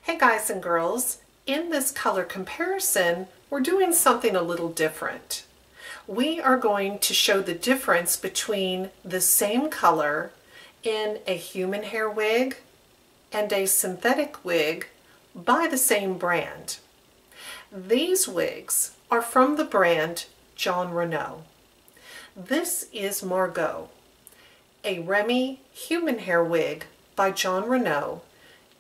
Hey guys and girls, in this color comparison, we're doing something a little different. We are going to show the difference between the same color in a human hair wig and a synthetic wig by the same brand. These wigs are from the brand JON RENAU. This is Margot, a Remy human hair wig by JON RENAU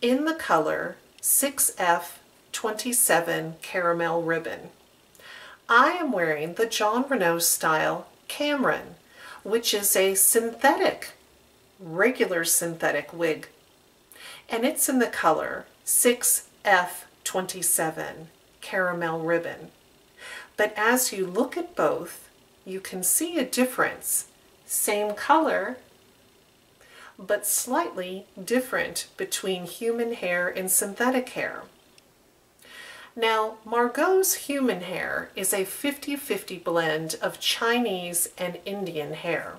in the color 6F27 Caramel Ribbon. I am wearing the JON RENAU style Cameron, which is a regular synthetic wig, and it's in the color 6F27 Caramel Ribbon. But as you look at both, you can see a difference. Same color, but slightly different between human hair and synthetic hair. Now, Margot's human hair is a 50-50 blend of Chinese and Indian hair.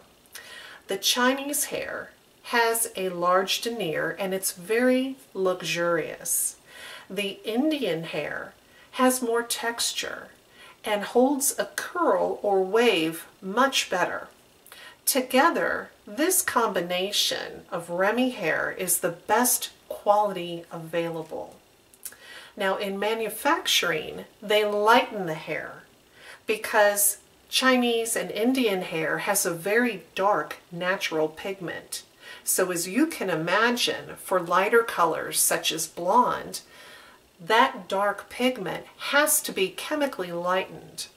The Chinese hair has a large denier and it's very luxurious. The Indian hair has more texture and holds a curl or wave much better. Together, this combination of Remy hair is the best quality available. Now, in manufacturing, they lighten the hair because Chinese and Indian hair has a very dark natural pigment. So as you can imagine, for lighter colors such as blonde, that dark pigment has to be chemically lightened.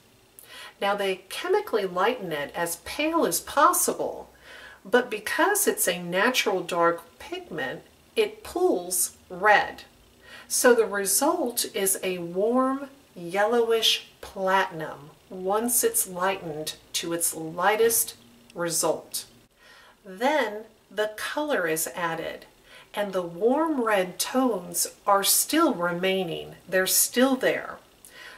Now, they chemically lighten it as pale as possible, but because it's a natural dark pigment, it pulls red. So the result is a warm yellowish platinum once it's lightened to its lightest result. Then the color is added, and the warm red tones are still remaining. They're still there.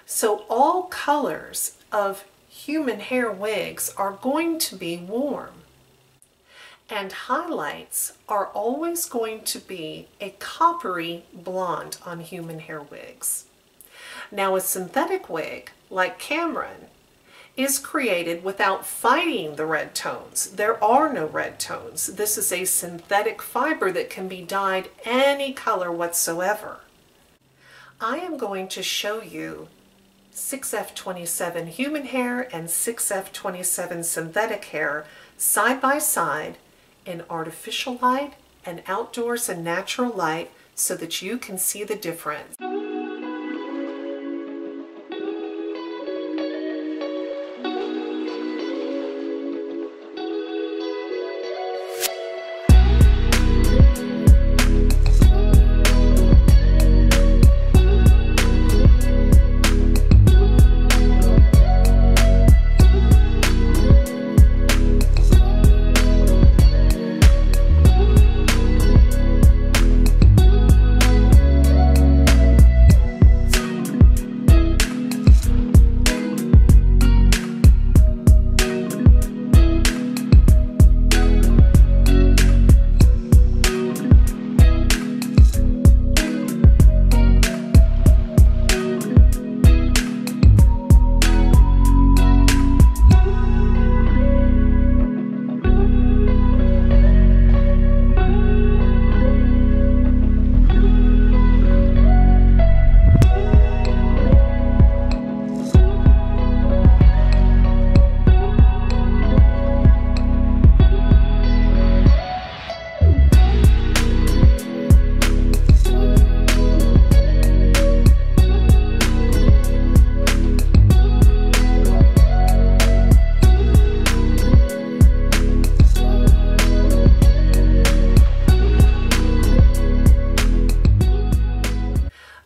So all colors of human hair wigs are going to be warm. And highlights are always going to be a coppery blonde on human hair wigs. Now, a synthetic wig, like Cameron, is created without fighting the red tones. There are no red tones. This is a synthetic fiber that can be dyed any color whatsoever. I am going to show you 6F27 human hair and 6F27 synthetic hair side by side in artificial light and outdoors and natural light so that you can see the difference.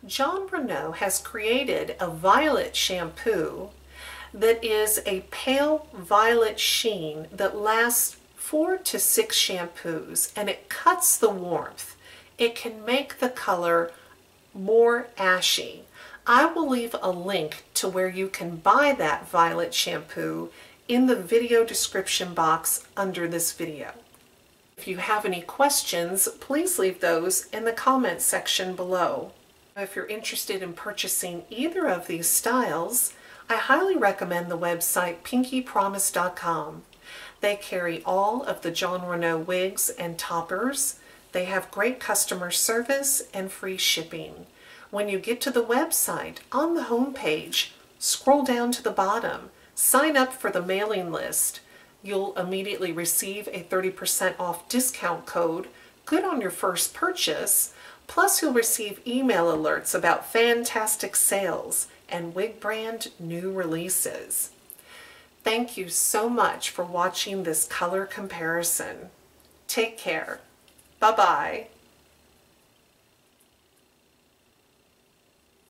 JON RENAU has created a violet shampoo that is a pale violet sheen that lasts 4 to 6 shampoos, and it cuts the warmth. It can make the color more ashy. I will leave a link to where you can buy that violet shampoo in the video description box under this video. If you have any questions, please leave those in the comment section below. If you're interested in purchasing either of these styles, I highly recommend the website PinkeePromise.com. They carry all of the JON RENAU wigs and toppers. They have great customer service and free shipping. When you get to the website, on the home page, scroll down to the bottom, sign up for the mailing list. You'll immediately receive a 30% off discount code, good on your first purchase, plus you'll receive email alerts about fantastic sales and wig brand new releases. Thank you so much for watching this color comparison. Take care. Bye-bye.